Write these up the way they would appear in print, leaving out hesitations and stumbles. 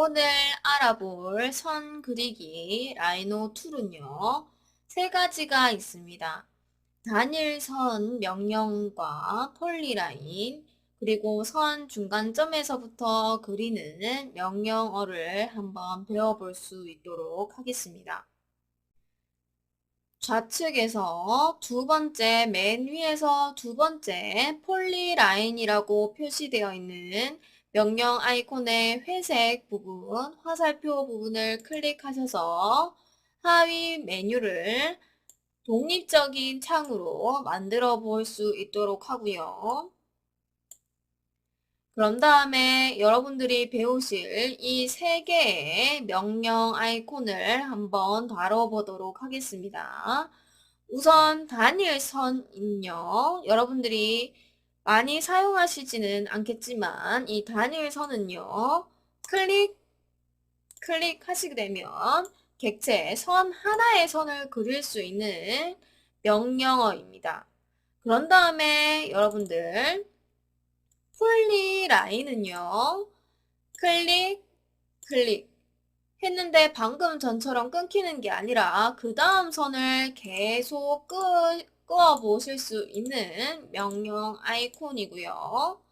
오늘 알아볼 선 그리기 라이노 툴은요, 세 가지가 있습니다. 단일선 명령과 폴리라인, 그리고 선 중간점에서부터 그리는 명령어를 한번 배워볼 수 있도록 하겠습니다. 좌측에서 두 번째, 맨 위에서 두 번째 폴리라인이라고 표시되어 있는 명령 아이콘의 회색 부분, 화살표 부분을 클릭하셔서 하위 메뉴를 독립적인 창으로 만들어 볼 수 있도록 하고요. 그런 다음에 여러분들이 배우실 이 세 개의 명령 아이콘을 한번 다뤄보도록 하겠습니다. 우선 단일선은요, 여러분들이 많이 사용하시지는 않겠지만 이 단일선은요, 클릭하시게 되면 객체 선 하나의 선을 그릴 수 있는 명령어입니다. 그런 다음에 여러분들 폴리라인은요, 클릭 했는데 방금 전처럼 끊기는 게 아니라 그 다음 선을 계속 끄어 보실 수 있는 명령 아이콘이고요.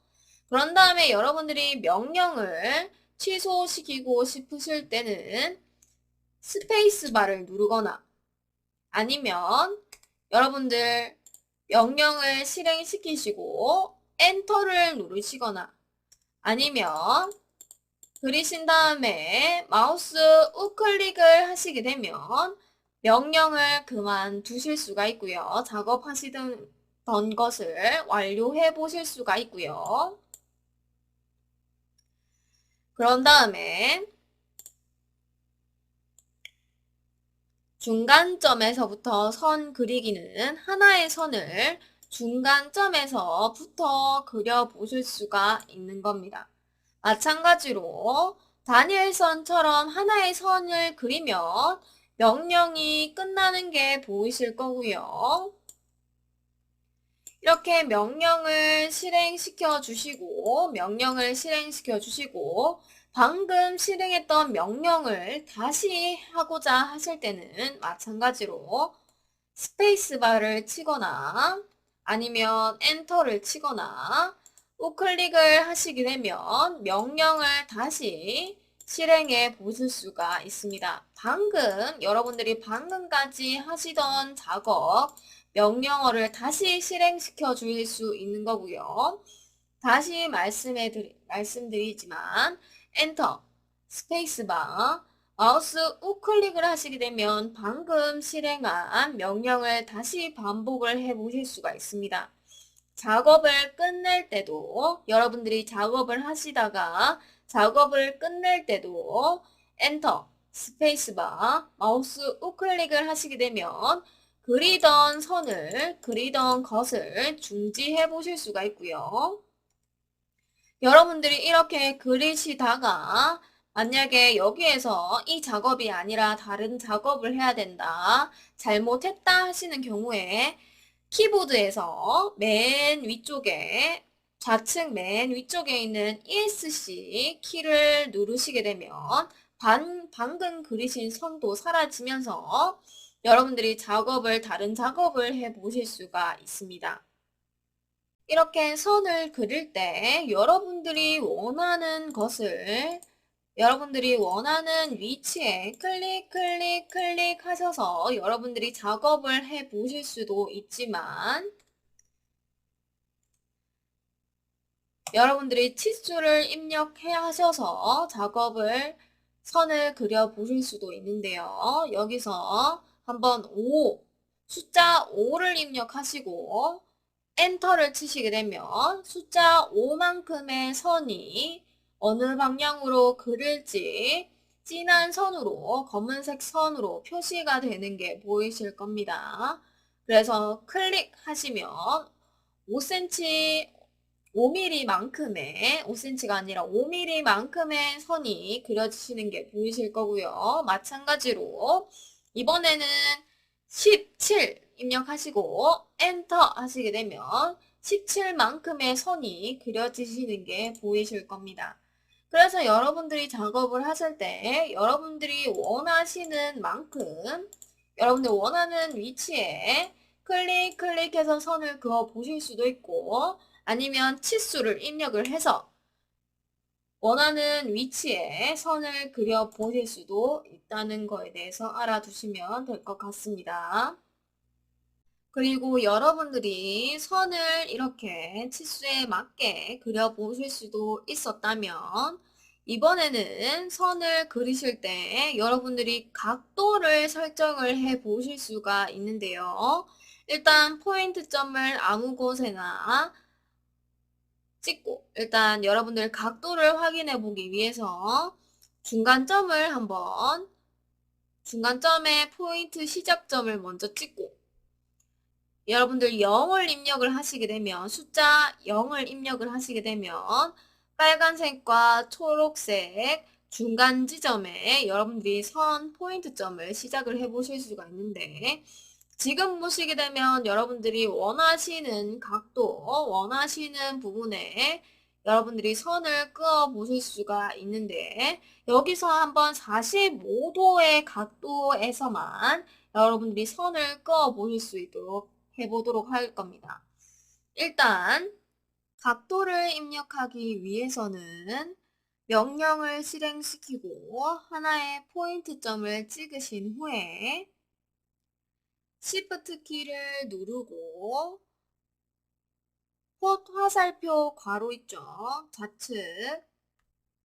그런 다음에 여러분들이 명령을 취소시키고 싶으실 때는 스페이스바를 누르거나 아니면 여러분들 명령을 실행시키시고 엔터를 누르시거나 아니면 그리신 다음에 마우스 우클릭을 하시게 되면 명령을 그만두실 수가 있고요. 작업하시던 것을 완료해 보실 수가 있고요. 그런 다음에 중간점에서부터 선 그리기는 하나의 선을 중간점에서부터 그려보실 수가 있는 겁니다. 마찬가지로 단일선처럼 하나의 선을 그리면 명령이 끝나는 게 보이실 거고요. 이렇게 명령을 실행시켜 주시고 방금 실행했던 명령을 다시 하고자 하실 때는 마찬가지로 스페이스바를 치거나 아니면 엔터를 치거나 우클릭을 하시게 되면 명령을 다시 실행해 보실 수가 있습니다. 여러분들이 방금까지 하시던 작업, 명령어를 다시 실행시켜 줄 수 있는 거고요. 다시 말씀드리지만 엔터, 스페이스바, 마우스 우클릭을 하시게 되면 방금 실행한 명령을 다시 반복을 해 보실 수가 있습니다. 작업을 끝낼 때도 여러분들이 작업을 하시다가 작업을 끝낼 때도 엔터, 스페이스바, 마우스 우클릭을 하시게 되면 그리던 것을 중지해 보실 수가 있고요. 여러분들이 이렇게 그리시다가 만약에 여기에서 이 작업이 아니라 다른 작업을 해야 된다, 잘못했다 하시는 경우에 키보드에서 좌측 맨 위쪽에 있는 ESC 키를 누르시게 되면 방금 그리신 선도 사라지면서 여러분들이 다른 작업을 해 보실 수가 있습니다. 이렇게 선을 그릴 때 여러분들이 원하는 위치에 클릭 하셔서 여러분들이 작업을 해 보실 수도 있지만 여러분들이 치수를 입력해 하셔서 선을 그려 보실 수도 있는데요. 여기서 한번 숫자 5를 입력하시고 엔터를 치시게 되면 숫자 5만큼의 선이 어느 방향으로 그릴지 진한 선으로, 검은색 선으로 표시가 되는 게 보이실 겁니다. 그래서 클릭하시면 5cm, 5mm가 아니라 5mm만큼의 선이 그려지시는 게 보이실 거고요. 마찬가지로 이번에는 17 입력하시고 엔터 하시게 되면 17만큼의 선이 그려지시는 게 보이실 겁니다. 그래서 여러분들이 작업을 하실 때 여러분들이 원하시는 만큼 여러분들 원하는 위치에 클릭해서 선을 그어 보실 수도 있고 아니면 치수를 입력을 해서 원하는 위치에 선을 그려 보실 수도 있다는 거에 대해서 알아두시면 될 것 같습니다. 그리고 여러분들이 선을 이렇게 치수에 맞게 그려보실 수도 있었다면 이번에는 선을 그리실 때 여러분들이 각도를 설정을 해 보실 수가 있는데요. 일단 포인트점을 아무 곳에나 찍고 일단 여러분들 각도를 확인해 보기 위해서 중간점을 한번 중간점에 포인트 시작점을 먼저 찍고 여러분들 0을 입력을 하시게 되면 숫자 0을 입력을 하시게 되면 빨간색과 초록색 중간 지점에 여러분들이 선 포인트점을 시작을 해 보실 수가 있는데 지금 보시게 되면 여러분들이 원하시는 각도, 원하시는 부분에 여러분들이 선을 그어 보실 수가 있는데 여기서 한번 45도의 각도에서만 여러분들이 선을 그어 보실 수 있도록 해보도록 할 겁니다. 일단 각도를 입력하기 위해서는 명령을 실행시키고 하나의 포인트점을 찍으신 후에 Shift 키를 누르고 화살표 괄호 있죠? 좌측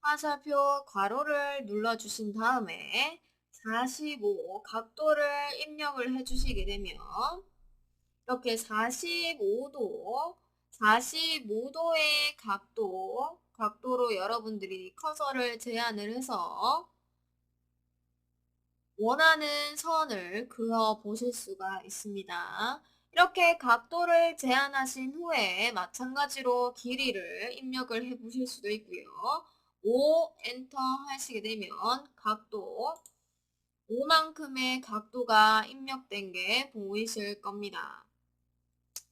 화살표 괄호를 눌러주신 다음에 45 각도를 입력을 해주시게 되면 이렇게 45도의 각도로 여러분들이 커서를 제한을 해서 원하는 선을 그어 보실 수가 있습니다. 이렇게 각도를 제한하신 후에 마찬가지로 길이를 입력을 해 보실 수도 있고요. 5 엔터 하시게 되면 각도 5만큼의 각도가 입력된 게 보이실 겁니다.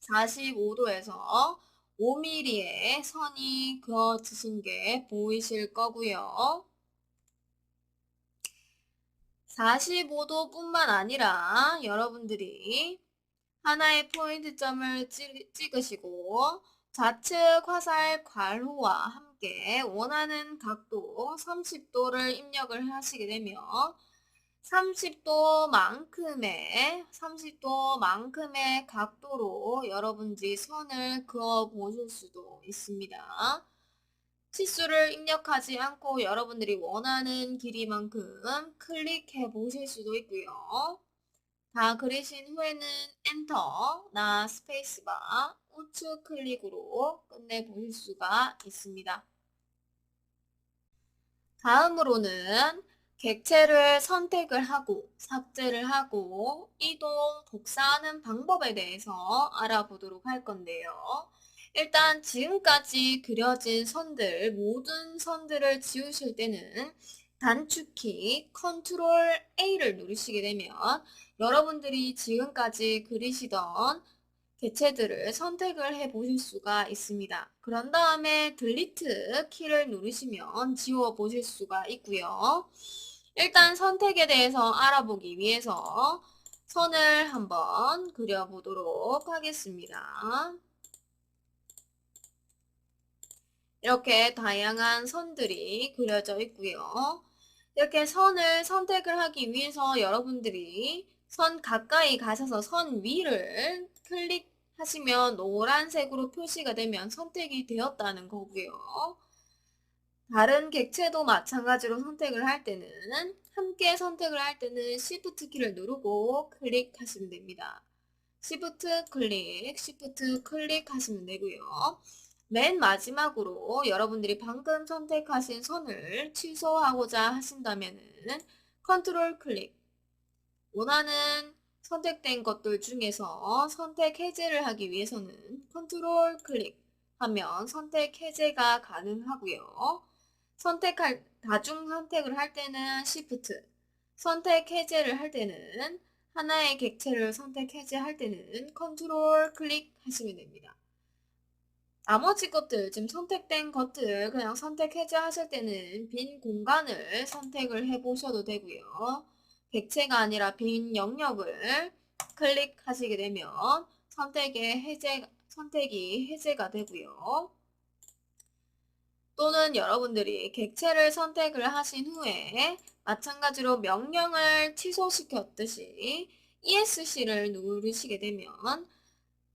45도에서 5mm의 선이 그어지신 게 보이실 거고요. 45도 뿐만 아니라 여러분들이 하나의 포인트점을 찍으시고 좌측 화살 괄호와 함께 원하는 각도 30도를 입력을 하시게 되면 30도만큼의 각도로 여러분들이 선을 그어 보실 수도 있습니다. 치수를 입력하지 않고 여러분들이 원하는 길이만큼 클릭해 보실 수도 있고요. 다 그리신 후에는 엔터나 스페이스바 우측 클릭으로 끝내 보실 수가 있습니다. 다음으로는 객체를 선택을 하고 삭제를 하고 이동, 복사하는 방법에 대해서 알아보도록 할 건데요. 일단 지금까지 그려진 선들, 모든 선들을 지우실 때는 단축키 컨트롤 A를 누르시게 되면 여러분들이 지금까지 그리시던 개체들을 선택을 해 보실 수가 있습니다. 그런 다음에 딜리트 키를 누르시면 지워 보실 수가 있고요. 일단 선택에 대해서 알아보기 위해서 선을 한번 그려보도록 하겠습니다. 이렇게 다양한 선들이 그려져 있고요. 이렇게 선을 선택을 하기 위해서 여러분들이 선 가까이 가셔서 선 위를 클릭하시면 노란색으로 표시가 되면 선택이 되었다는 거고요. 다른 객체도 마찬가지로 선택을 할 때는 함께 선택을 할 때는 Shift 키를 누르고 클릭하시면 됩니다. Shift 클릭 하시면 되고요. 맨 마지막으로 여러분들이 방금 선택하신 선을 취소하고자 하신다면은 컨트롤 클릭 원하는 선택된 것들 중에서 선택 해제를 하기 위해서는 컨트롤 클릭 하면 선택 해제가 가능하고요. 다중 선택을 할 때는 Shift, 선택 해제를 할 때는 하나의 객체를 선택 해제할 때는 컨트롤 클릭 하시면 됩니다. 나머지 것들, 지금 선택된 것들 그냥 선택 해제하실 때는 빈 공간을 선택을 해 보셔도 되고요. 객체가 아니라 빈 영역을 클릭하시게 되면 선택이 해제가 되고요. 또는 여러분들이 객체를 선택을 하신 후에 마찬가지로 명령을 취소시켰듯이 ESC를 누르시게 되면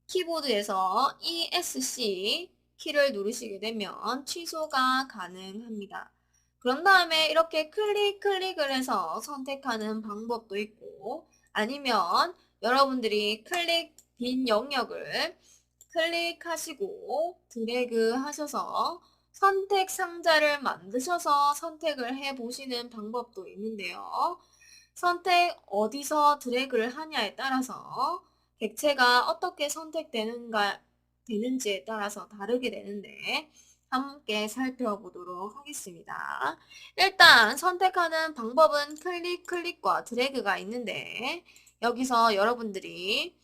키보드에서 ESC 키를 누르시게 되면 취소가 가능합니다. 그런 다음에 이렇게 클릭을 해서 선택하는 방법도 있고 아니면 여러분들이 빈 영역을 클릭하시고 드래그 하셔서 선택 상자를 만드셔서 선택을 해 보시는 방법도 있는데요. 선택 어디서 드래그를 하냐에 따라서 객체가 어떻게 되는지에 따라서 다르게 되는데 함께 살펴보도록 하겠습니다. 일단 선택하는 방법은 클릭과 드래그가 있는데 여기서 여러분들이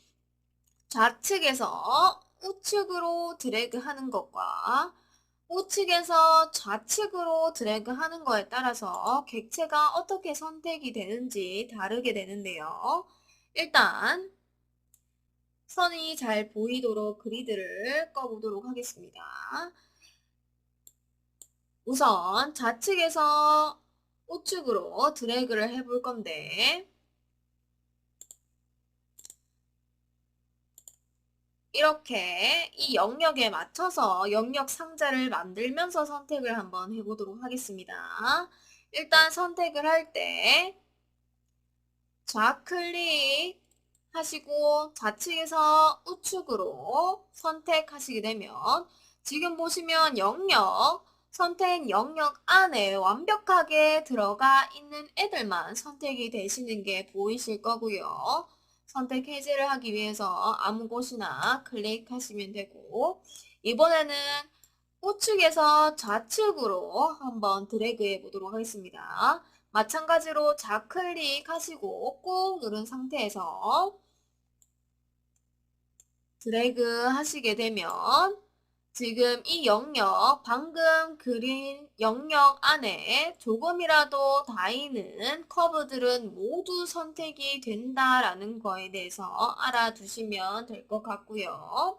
좌측에서 우측으로 드래그 하는 것과 우측에서 좌측으로 드래그 하는 거에 따라서 객체가 어떻게 선택이 되는지 다르게 되는데요. 일단 선이 잘 보이도록 그리드를 꺼보도록 하겠습니다. 우선 좌측에서 우측으로 드래그를 해볼 건데 이렇게 이 영역에 맞춰서 영역 상자를 만들면서 선택을 한번 해보도록 하겠습니다. 일단 선택을 할 때 좌클릭 하시고 좌측에서 우측으로 선택하시게 되면 지금 보시면 선택 영역 안에 완벽하게 들어가 있는 애들만 선택이 되시는 게 보이실 거고요. 선택 해제를 하기 위해서 아무 곳이나 클릭하시면 되고 이번에는 우측에서 좌측으로 한번 드래그 해 보도록 하겠습니다. 마찬가지로 좌클릭 하시고 꾹 누른 상태에서 드래그 하시게 되면 지금 이 방금 그린 영역 안에 조금이라도 닿이는 커브들은 모두 선택이 된다라는 거에 대해서 알아두시면 될 것 같고요.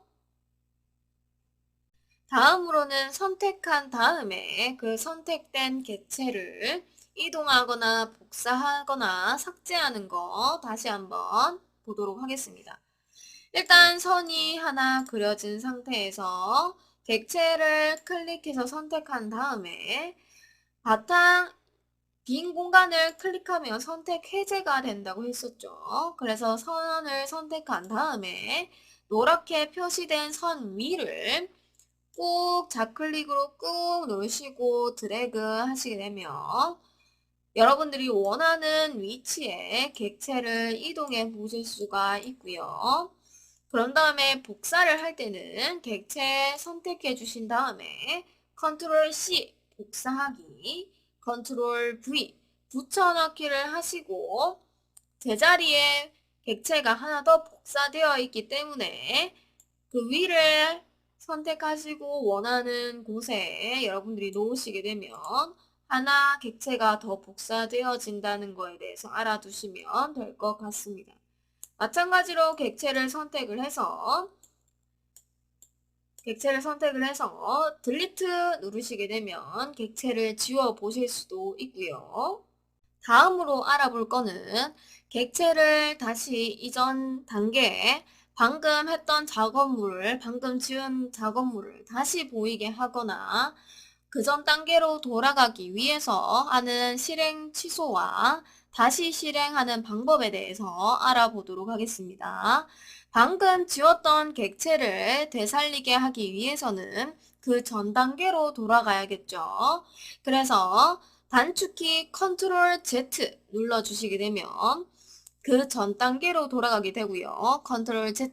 다음으로는 선택한 다음에 그 선택된 객체를 이동하거나 복사하거나 삭제하는 거 다시 한번 보도록 하겠습니다. 일단 선이 하나 그려진 상태에서 객체를 클릭해서 선택한 다음에 바탕 빈 공간을 클릭하면 선택 해제가 된다고 했었죠. 그래서 선을 선택한 다음에 노랗게 표시된 선 위를 꾹 좌클릭으로 꾹 누르시고 드래그 하시게 되면 여러분들이 원하는 위치에 객체를 이동해 보실 수가 있고요. 그런 다음에 복사를 할 때는 객체 선택해 주신 다음에 컨트롤 C 복사하기, 컨트롤 V 붙여넣기를 하시고 제자리에 객체가 하나 더 복사되어 있기 때문에 그 위를 선택하시고 원하는 곳에 여러분들이 놓으시게 되면 하나 객체가 더 복사되어진다는 거에 대해서 알아두시면 될 것 같습니다. 마찬가지로 객체를 선택을 해서 딜리트 누르시게 되면 객체를 지워 보실 수도 있고요. 다음으로 알아볼 거는 객체를 다시 이전 단계에 방금 지운 작업물을 다시 보이게 하거나 그 전 단계로 돌아가기 위해서 하는 실행 취소와 다시 실행하는 방법에 대해서 알아보도록 하겠습니다. 방금 지웠던 객체를 되살리게 하기 위해서는 그 전 단계로 돌아가야겠죠. 그래서 단축키 컨트롤 Z 눌러주시게 되면 그 전 단계로 돌아가게 되고요. 컨트롤 Z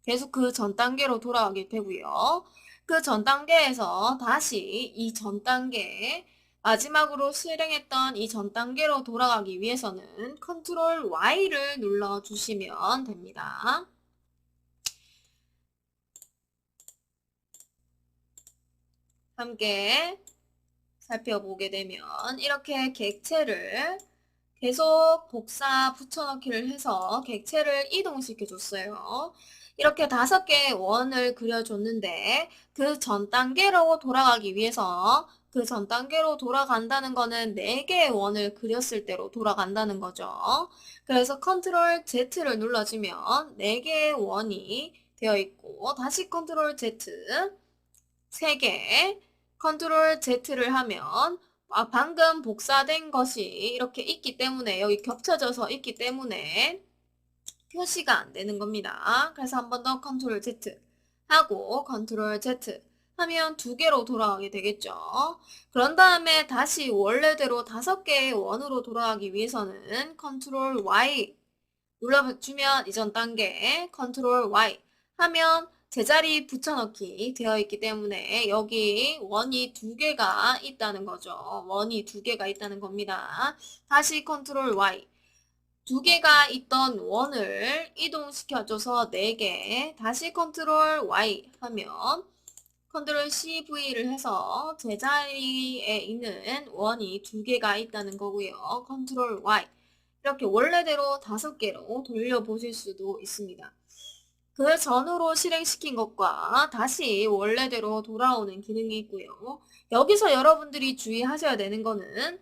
계속 그 전 단계로 돌아가게 되고요. 그 전 단계에서 다시 이 전 단계 마지막으로 실행했던 이 전 단계로 돌아가기 위해서는 컨트롤 Y를 눌러주시면 됩니다. 함께 살펴보게 되면 이렇게 객체를 계속 복사 붙여넣기를 해서 객체를 이동시켜 줬어요. 이렇게 5개의 원을 그려줬는데 그 전 단계로 돌아가기 위해서 그 전 단계로 돌아간다는 거는 4개의 원을 그렸을 때로 돌아간다는 거죠. 그래서 컨트롤 Z를 눌러주면 4개의 원이 되어 있고 다시 컨트롤 Z 3개 컨트롤 Z를 하면 방금 복사된 것이 이렇게 있기 때문에 여기 겹쳐져서 있기 때문에 표시가 안 되는 겁니다. 그래서 한 번 더 컨트롤 Z 하고 컨트롤 Z 하면 2개로 돌아가게 되겠죠. 그런 다음에 다시 원래대로 5개의 원으로 돌아가기 위해서는 컨트롤 Y 눌러주면 이전 단계 컨트롤 Y 하면 제자리 붙여넣기 되어 있기 때문에 여기 원이 2개가 있다는 거죠. 원이 2개가 있다는 겁니다. 다시 컨트롤 Y 2개가 있던 원을 이동시켜줘서 4개 다시 컨트롤 Y 하면 컨트롤 CV를 해서 제자리에 있는 원이 2개가 있다는 거고요. 컨트롤 Y 이렇게 원래대로 5개로 돌려보실 수도 있습니다. 그 전으로 실행시킨 것과 다시 원래대로 돌아오는 기능이 있고요. 여기서 여러분들이 주의하셔야 되는 거는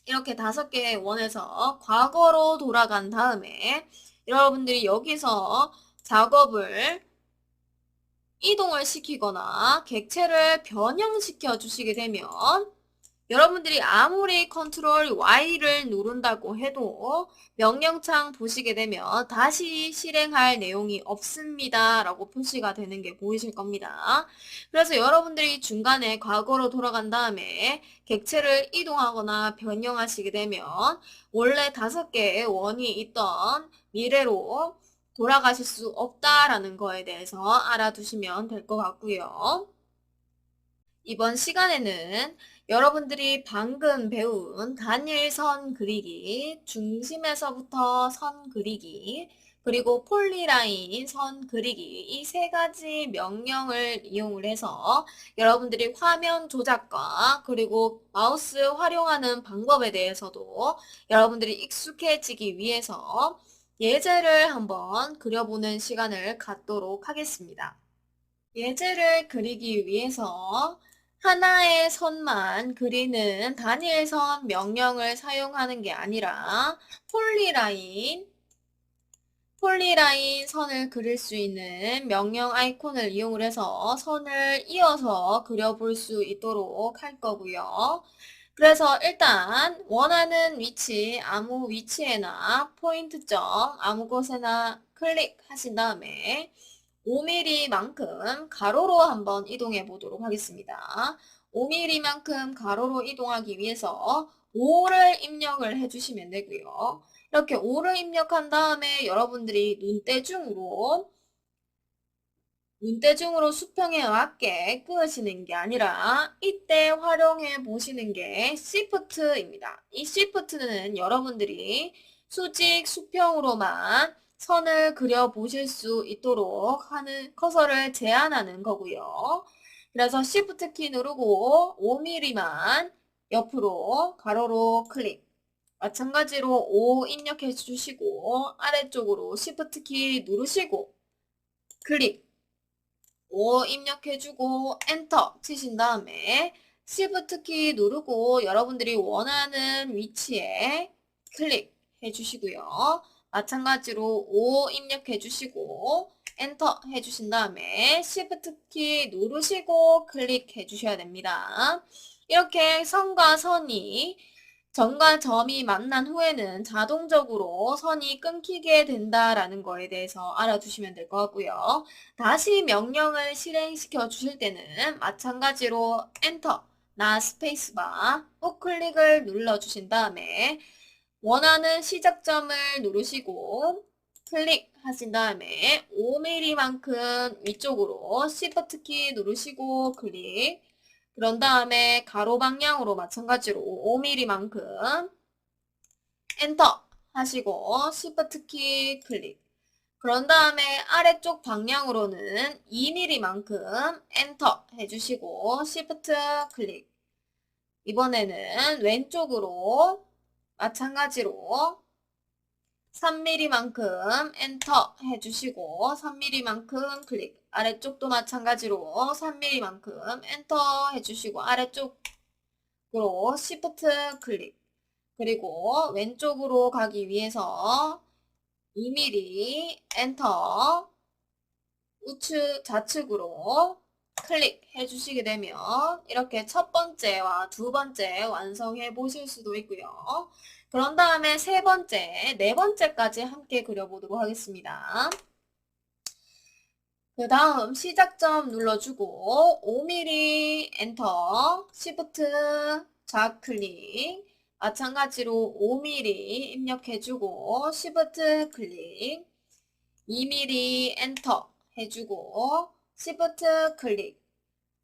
이렇게 5개의 원에서 과거로 돌아간 다음에 여러분들이 여기서 작업을 이동을 시키거나 객체를 변형시켜 주시게 되면 여러분들이 아무리 컨트롤 Y를 누른다고 해도 명령창 보시게 되면 다시 실행할 내용이 없습니다 라고 표시가 되는 게 보이실 겁니다. 그래서 여러분들이 중간에 과거로 돌아간 다음에 객체를 이동하거나 변형하시게 되면 원래 5개의 원이 있던 미래로 돌아가실 수 없다라는 거에 대해서 알아두시면 될 것 같고요. 이번 시간에는 여러분들이 방금 배운 단일 선 그리기, 중심에서부터 선 그리기, 그리고 폴리라인 선 그리기 이 3가지 명령을 이용을 해서 여러분들이 화면 조작과 그리고 마우스 활용하는 방법에 대해서도 여러분들이 익숙해지기 위해서 예제를 한번 그려보는 시간을 갖도록 하겠습니다. 예제를 그리기 위해서 하나의 선만 그리는 단일선 명령을 사용하는 게 아니라 폴리라인 선을 그릴 수 있는 명령 아이콘을 이용을 해서 선을 이어서 그려볼 수 있도록 할 거고요. 그래서 일단 원하는 위치, 아무 위치에나 포인트점, 아무 곳에나 클릭하신 다음에 5mm만큼 가로로 한번 이동해 보도록 하겠습니다. 5mm만큼 가로로 이동하기 위해서 5를 입력을 해주시면 되고요. 이렇게 5를 입력한 다음에 여러분들이 눈대중으로 수평에 맞게 끄시는 게 아니라 이때 활용해 보시는 게 Shift입니다. 이 Shift는 여러분들이 수직 수평으로만 선을 그려 보실 수 있도록 하는 커서를 제한하는 거고요. 그래서 Shift 키 누르고 5mm만 옆으로 가로로 클릭. 마찬가지로 5 입력해 주시고 아래쪽으로 Shift 키 누르시고 클릭. 5 입력해주고 엔터 치신 다음에 Shift 키 누르고 여러분들이 원하는 위치에 클릭해 주시고요. 마찬가지로 5 입력해 주시고 엔터 해주신 다음에 Shift 키 누르시고 클릭해 주셔야 됩니다. 이렇게 선과 선이 점과 점이 만난 후에는 자동적으로 선이 끊기게 된다라는 거에 대해서 알아두시면 될 것 같고요. 다시 명령을 실행시켜 주실 때는 마찬가지로 엔터나 스페이스바 우클릭을 눌러 주신 다음에 원하는 시작점을 누르시고 클릭하신 다음에 5mm만큼 위쪽으로 Shift 키 누르시고 클릭 그런 다음에 가로 방향으로 마찬가지로 5mm만큼 엔터 하시고 Shift 키 클릭 그런 다음에 아래쪽 방향으로는 2mm만큼 엔터 해주시고 Shift 클릭. 이번에는 왼쪽으로 마찬가지로 3mm만큼 엔터 해주시고 3mm만큼 클릭. 아래쪽도 마찬가지로 3mm만큼 엔터 해주시고 아래쪽으로 Shift 클릭. 그리고 왼쪽으로 가기 위해서 2mm 엔터 우측 좌측으로 클릭해 주시게 되면 이렇게 첫 번째와 두 번째 완성해 보실 수도 있고요. 그런 다음에 세 번째, 네 번째까지 함께 그려보도록 하겠습니다. 그 다음 시작점 눌러주고 5mm 엔터 Shift 좌클릭 마찬가지로 5mm 입력해주고 Shift 클릭 2mm 엔터 해주고 Shift 클릭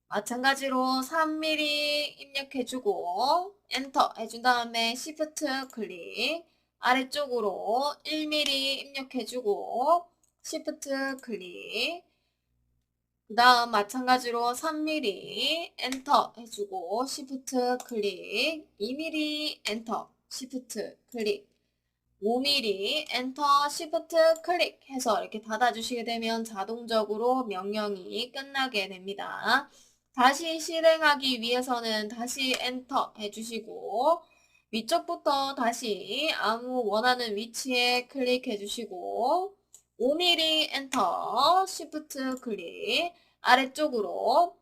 마찬가지로 3mm 입력해주고 엔터 해준 다음에 Shift 클릭 아래쪽으로 1mm 입력해주고 Shift 클릭 그 다음 마찬가지로 3mm 엔터 해주고 Shift 클릭 2mm 엔터 Shift 클릭 5mm 엔터 Shift 클릭 해서 이렇게 닫아주시게 되면 자동적으로 명령이 끝나게 됩니다. 다시 실행하기 위해서는 다시 엔터 해주시고 위쪽부터 다시 아무 원하는 위치에 클릭해 주시고 5mm 엔터 Shift 클릭 아래쪽으로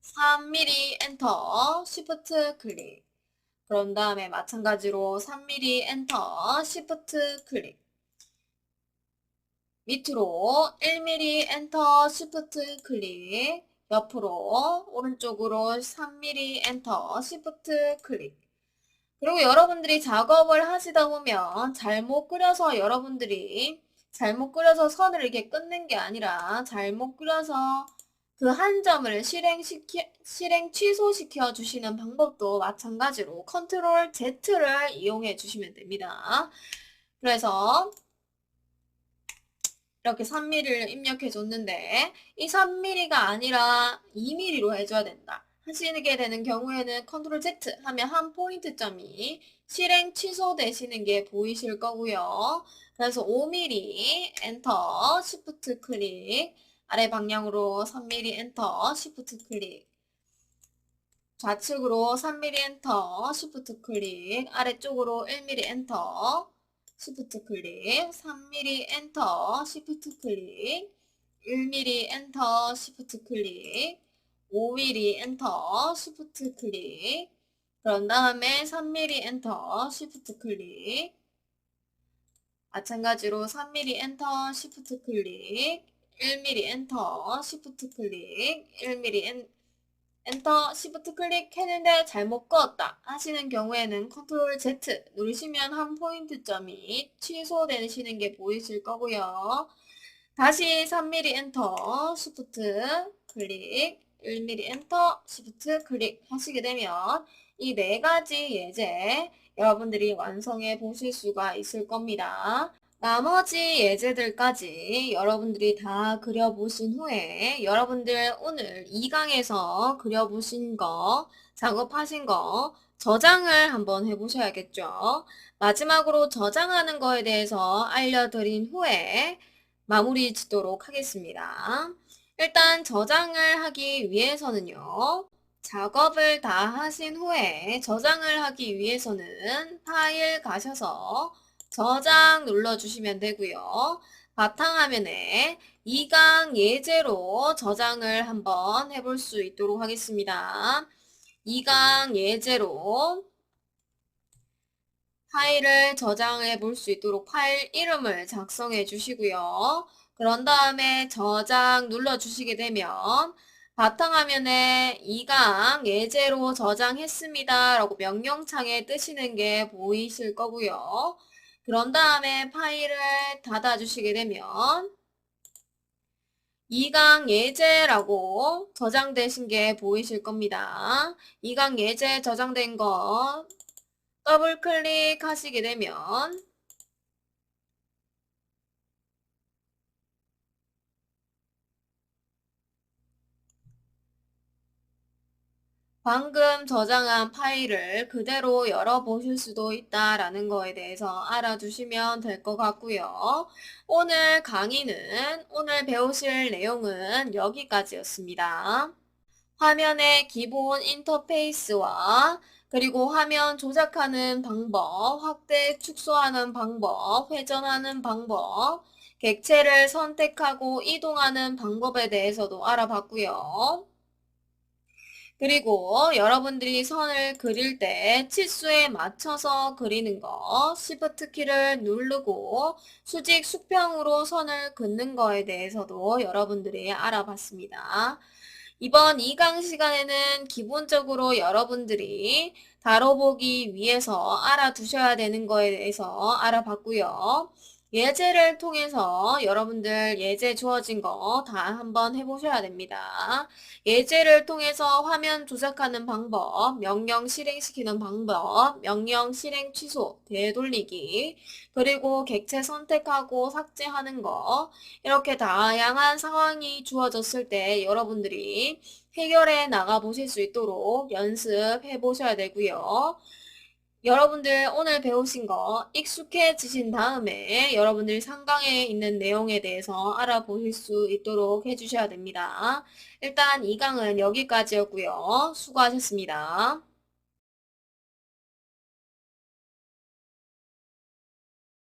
3mm 엔터 Shift 클릭 그런 다음에 마찬가지로 3mm 엔터 Shift 클릭 밑으로 1mm 엔터 Shift 클릭 옆으로 오른쪽으로 3mm 엔터 Shift 클릭 그리고 여러분들이 작업을 하시다 보면 잘못 그려서 선을 이렇게 끊는 게 아니라 잘못 그려서 그 한 점을 실행 취소시켜 주시는 방법도 마찬가지로 컨트롤 Z를 이용해 주시면 됩니다. 그래서 이렇게 3mm를 입력해 줬는데 이 3mm가 아니라 2mm로 해줘야 된다. 하시게 되는 경우에는 컨트롤 Z 하면 한 포인트점이 실행 취소되시는 게 보이실 거고요. 그래서 5mm 엔터 Shift 클릭 아래 방향으로 3mm 엔터 Shift 클릭 좌측으로 3mm 엔터 Shift 클릭 아래쪽으로 1mm 엔터 Shift 클릭 3mm 엔터 Shift 클릭 1mm 엔터 Shift 클릭 5mm 엔터 Shift 클릭 그런 다음에 3mm 엔터 Shift 클릭 마찬가지로 3mm 엔터 Shift 클릭 1mm 엔터 Shift 클릭 1mm 엔터 Shift 클릭 했는데 잘못 그었다 하시는 경우에는 컨트롤 Z 누르시면 한 포인트점이 취소되시는 게 보이실 거고요. 다시 3mm 엔터 Shift 클릭 1mm 엔터 Shift 클릭 하시게 되면 이 네 가지 예제 여러분들이 완성해 보실 수가 있을 겁니다. 나머지 예제들까지 여러분들이 다 그려보신 후에 여러분들 오늘 2강에서 그려보신 거, 작업하신 거 저장을 한번 해보셔야겠죠. 마지막으로 저장하는 거에 대해서 알려드린 후에 마무리 짓도록 하겠습니다. 일단 저장을 하기 위해서는요. 작업을 다 하신 후에 저장을 하기 위해서는 파일 가셔서 저장 눌러주시면 되고요. 바탕화면에 2강 예제로 저장을 한번 해볼 수 있도록 하겠습니다. 2강 예제로 파일을 저장해 볼 수 있도록 파일 이름을 작성해 주시고요. 그런 다음에 저장 눌러 주시게 되면 바탕화면에 2강 예제로 저장했습니다 라고 명령창에 뜨시는 게 보이실 거고요. 그런 다음에 파일을 닫아 주시게 되면 2강 예제라고 저장되신 게 보이실 겁니다. 2강 예제 저장된 거 더블 클릭하시게 되면 방금 저장한 파일을 그대로 열어보실 수도 있다라는 거에 대해서 알아두시면 될 것 같고요. 오늘 강의는 오늘 배우실 내용은 여기까지였습니다. 화면의 기본 인터페이스와 그리고 화면 조작하는 방법, 확대, 축소하는 방법, 회전하는 방법, 객체를 선택하고 이동하는 방법에 대해서도 알아봤고요. 그리고 여러분들이 선을 그릴 때 치수에 맞춰서 그리는 거, Shift 키를 누르고 수직 수평으로 선을 긋는 거에 대해서도 여러분들이 알아봤습니다. 이번 2강 시간에는 기본적으로 여러분들이 다뤄보기 위해서 알아두셔야 되는 거에 대해서 알아봤고요. 예제를 통해서 여러분들 예제 주어진 거 다 한번 해보셔야 됩니다. 예제를 통해서 화면 조작하는 방법, 명령 실행시키는 방법, 명령 실행 취소, 되돌리기, 그리고 객체 선택하고 삭제하는 거, 이렇게 다양한 상황이 주어졌을 때 여러분들이 해결해 나가 보실 수 있도록 연습해 보셔야 되고요. 여러분들 오늘 배우신 거 익숙해지신 다음에 여러분들 상강에 있는 내용에 대해서 알아보실 수 있도록 해주셔야 됩니다. 일단 2강은 여기까지였고요. 수고하셨습니다.